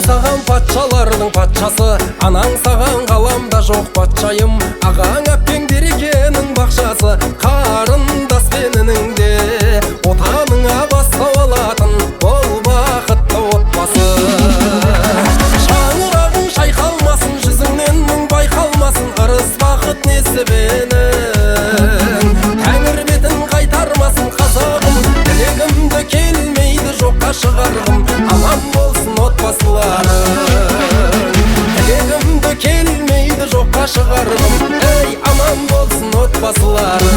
Саған патшалардың патшасы, анаң саған ғаламда жоқ патшайым. Ағаң әпкең берекенің бақшасы, қарындас пенінің де отаныңа бастау алатын бол бақытты отбасы. Шаңырағың шайқалмасын, жүзіңнен мұң байқалмасын, ырыс бақыт несібенің. Тәңір бетін қайтармасын қазағым, тілегімді келмейді жоққа шығарғым. Аман болсын отбасыларың, тілегімді келмейді жоққа шығарғым. Ей, аман болсын отбасыларың.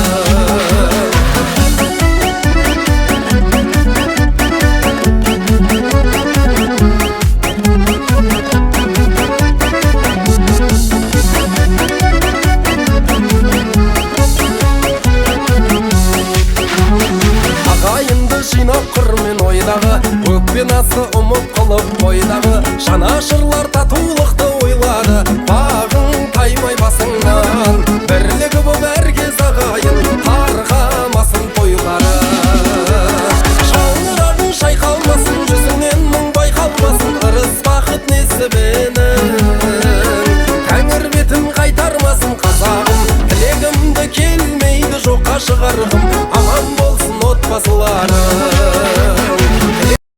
Ағайынды жинап қырмен ойдағы, өкпен асы ұмыт қылып бойдағы. Жанашырлар татулықты ойлады, бағың таймай басың